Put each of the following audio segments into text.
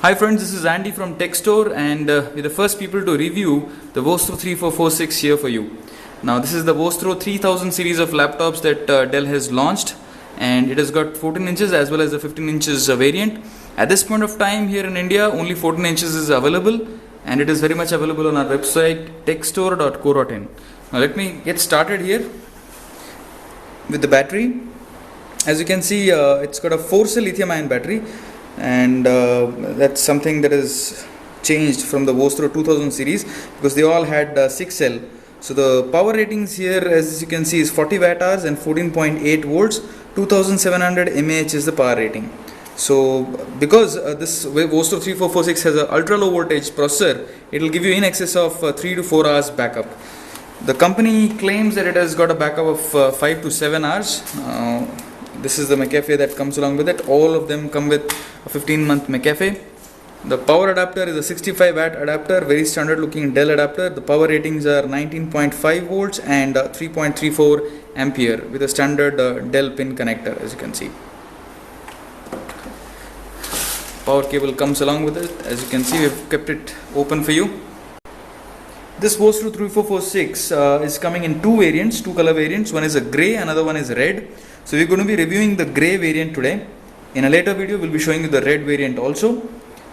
Hi friends, this is Andy from TechStore, and we're the first people to review the Vostro 3446 here for you. Now this is the Vostro 3000 series of laptops that Dell has launched, and it has got 14 inches as well as the 15 inches variant. At this point of time here in India, only 14 inches is available, and it is very much available on our website techstore.co.in. Now let me get started here with the battery. As you can see, it's got a 4-cell lithium-ion battery, and that's something that is changed from the Vostro 2000 series because they all had 6-cell. So the power ratings here, as you can see, is 40 watt hours and 14.8 volts. 2700 mAh is the power rating. So because this Vostro 3446 has an ultra low voltage processor, it will give you in excess of 3 to 4 hours backup. The company claims that it has got a backup of 5 to 7 hours. This is the McAfee that comes along with it. All of them come with a 15-month McAfee. The power adapter is a 65 watt adapter, very standard looking Dell adapter. The power ratings are 19.5 volts and 3.34 ampere with a standard Dell pin connector, as you can see. Power cable comes along with it. As you can see, we've kept it open for you. This Vostro 3446 is coming in two color variants. One is a grey, another one is red. So we're going to be reviewing the grey variant today. In a later video, we'll be showing you the red variant also.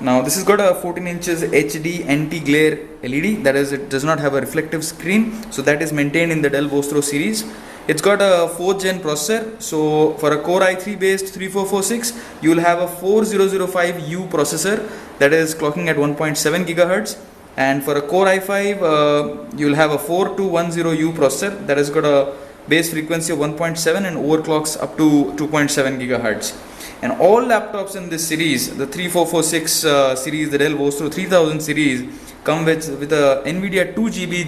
Now this has got a 14 inches HD anti-glare LED. That is, it does not have a reflective screen. So that is maintained in the Dell Vostro series. It's got a 4th gen processor. So for a Core i3 based 3446, you will have a 4005U processor that is clocking at 1.7 gigahertz. And for a Core i5, you will have a 4210U processor that has got a base frequency of 1.7 and overclocks up to 2.7 gigahertz. And all laptops in this series, the 3446 series, the Dell Vostro 3000 series, come with a NVIDIA 2GB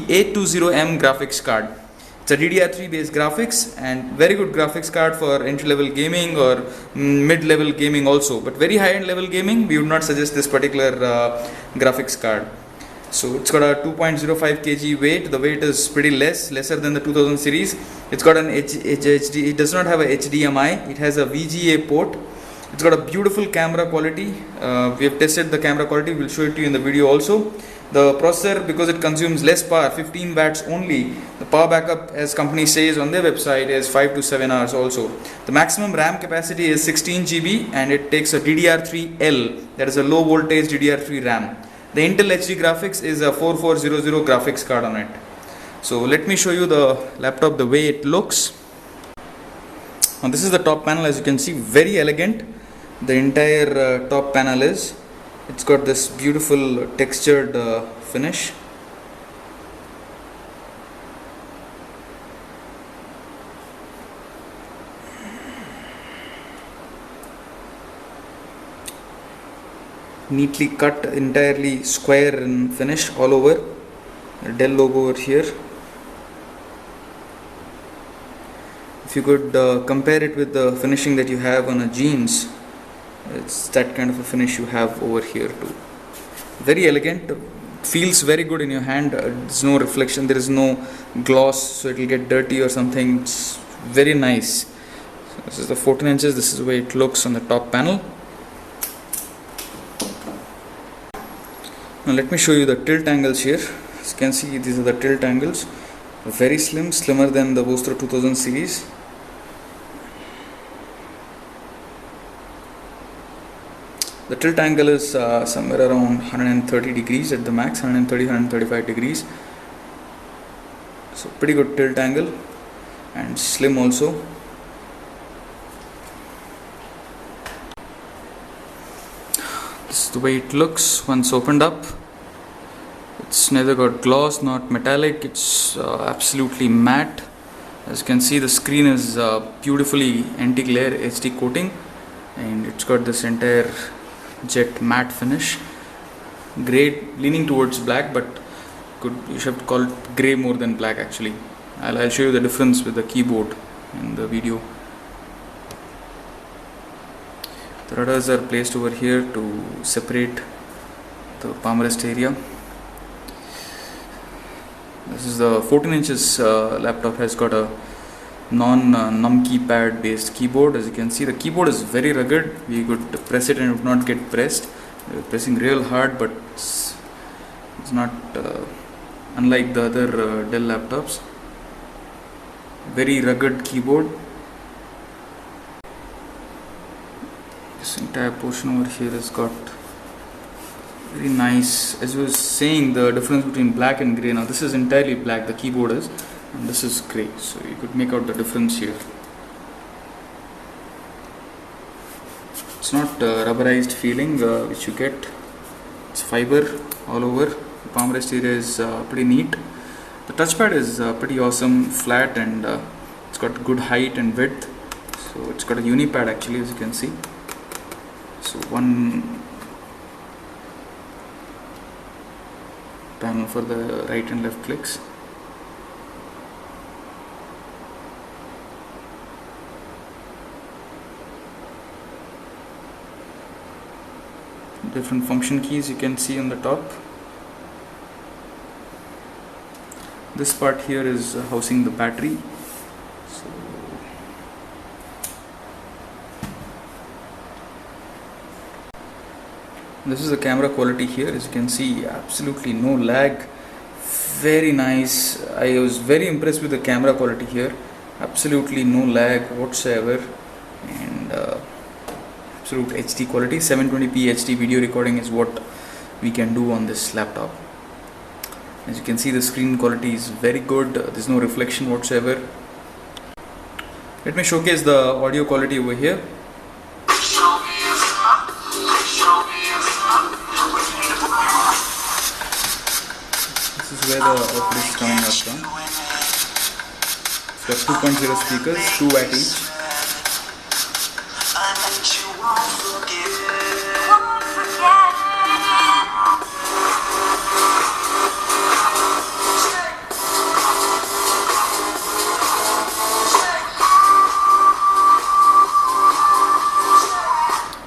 GT820M graphics card. It's a DDR3 based graphics and very good graphics card for entry level gaming or mid-level gaming also. But very high-end level gaming, we would not suggest this particular graphics card. So it's got a 2.05 kg weight. The weight is pretty lesser than the 2000 series. It's got an HD. It does not have a HDMI. It has a VGA port. It's got a beautiful camera quality. We have tested the camera quality. We'll show it to you in the video also. The processor, because it consumes less power, 15 watts only, the power backup, as company says on their website, is 5 to 7 hours also. The maximum RAM capacity is 16 GB and it takes a DDR3L, that is a low voltage DDR3 RAM. The Intel HD graphics is a 4400 graphics card on it. So let me show you the laptop, the way it looks. Now this is the top panel. As you can see, very elegant. The entire top panel is. It's got this beautiful textured finish. Neatly cut, entirely square and finish all over. The Dell logo over here. If you could compare it with the finishing that you have on a jeans, it's that kind of a finish you have over here too. Very elegant, feels very good in your hand. There's no reflection, there is no gloss, so it will get dirty or something. It's very nice. So this is the 14 inches, this is the way it looks on the top panel. Now let me show you the tilt angles here. As you can see, these are the tilt angles. Very slim, slimmer than the Vostro 2000 series. The tilt angle is somewhere around 130 degrees at the max, 135 degrees. So pretty good tilt angle and slim also. This is the way it looks once opened up. It's neither got gloss nor metallic. It's absolutely matte. As you can see, the screen is beautifully anti-glare HD coating, and it's got this entire jet matte finish. Gray, leaning towards black, but you should call it gray more than black actually. I'll show you the difference with the keyboard in the video. The rudders are placed over here to separate the palm rest area. This is the 14 inches laptop, has got a non-num keypad based keyboard. As you can see, the keyboard is very rugged. We could press it and it would not get pressed. pressing real hard, but it's not unlike the other Dell laptops. Very rugged keyboard. This entire portion over here has got very nice, as I was saying, the difference between black and grey. Now this is entirely black, the keyboard is, and this is grey, so you could make out the difference here. It's not rubberized feeling which you get. It's fiber all over. The palm rest area is pretty neat. The touchpad is pretty awesome, flat, and it's got good height and width. So it's got a unipad actually, as you can see. So one panel for the right and left clicks. Different function keys you can see on the top. This part here is housing the battery. So this is the camera quality here. As you can see, absolutely no lag. Very nice. I was very impressed with the camera quality here. Absolutely no lag whatsoever, and absolute HD quality. 720p HD video recording is what we can do on this laptop. As you can see, the screen quality is very good. There's no reflection whatsoever. Let me showcase the audio quality over here. This is where the output is coming up from. It's got 2.0 speakers, 2 at each.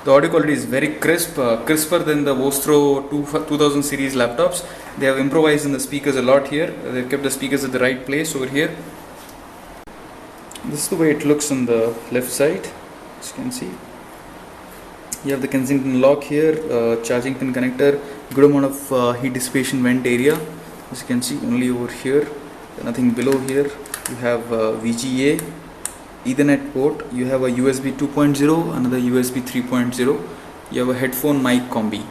The audio quality is very crisp, crisper than the Vostro 2000 series laptops. They have improvised in the speakers a lot here. They've kept the speakers at the right place over here. This is the way it looks on the left side, as you can see. You have the Kensington lock here, charging pin connector, good amount of heat dissipation vent area. As you can see, only over here, nothing below here. You have VGA, Ethernet port, you have a USB 2.0, another USB 3.0, you have a headphone mic combi.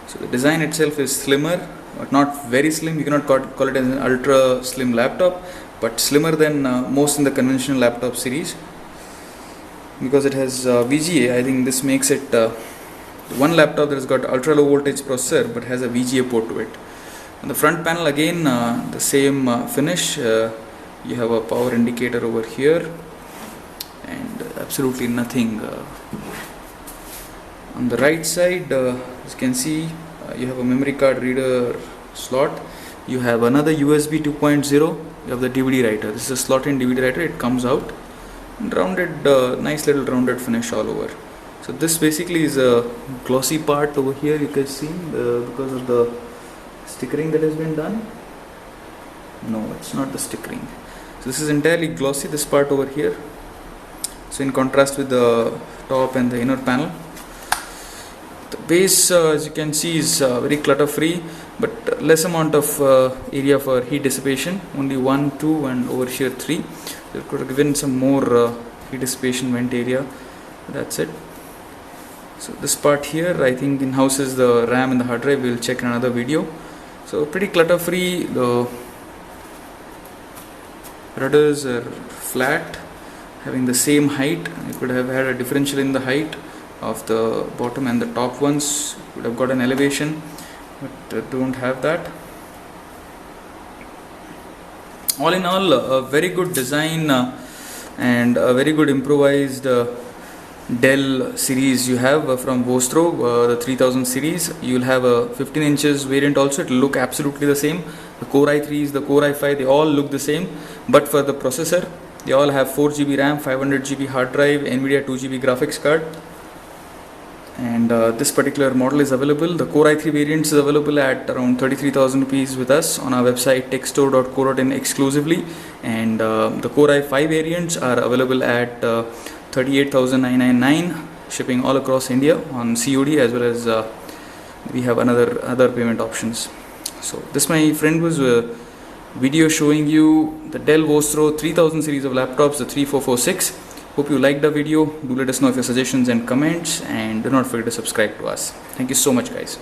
So the design itself is slimmer, but not very slim. You cannot call it as an ultra slim laptop, but slimmer than most in the conventional laptop series. Because it has VGA, I think this makes it one laptop that has got ultra low voltage processor but has a VGA port to it. On the front panel again, the same finish. You have a power indicator over here, and absolutely nothing. On the right side, as you can see, you have a memory card reader slot. You have another USB 2.0. You have the DVD writer. This is a slot-in DVD writer. It comes out and rounded, nice little rounded finish all over. So this basically is a glossy part over here. You can see because of the stickering that has been done. No, it's not the stickering. So this is entirely glossy, this part over here. So in contrast with the top and the inner panel. The base, as you can see, is very clutter free, but less amount of area for heat dissipation. Only 1, 2 and over here 3. They could have given some more heat dissipation vent area. That's it. So this part here, I think in-house is the RAM and the hard drive. We'll check in another video. So pretty clutter free. The rudders are flat, having the same height. You could have had a differential in the height of the bottom and the top ones. You could have got an elevation, but don't have that. All in all, a very good design and a very good improvised Dell series you have from Vostro, the 3000 series. You will have a 15 inches variant also. It will look absolutely the same. The Core i3s, the Core i5, they all look the same, but for the processor, they all have 4GB RAM, 500GB hard drive, NVIDIA 2GB graphics card. And this particular model is available. The Core i3 variant is available at around 33,000 rupees with us on our website techstore.co.in exclusively, and the Core i5 variants are available at 38,999, shipping all across India on COD as well as we have other payment options. So this, my friend, was a video showing you the Dell Vostro 3000 series of laptops, the 3446. Hope you liked the video. Do let us know of your suggestions and comments, and do not forget to subscribe to us. Thank you so much, guys.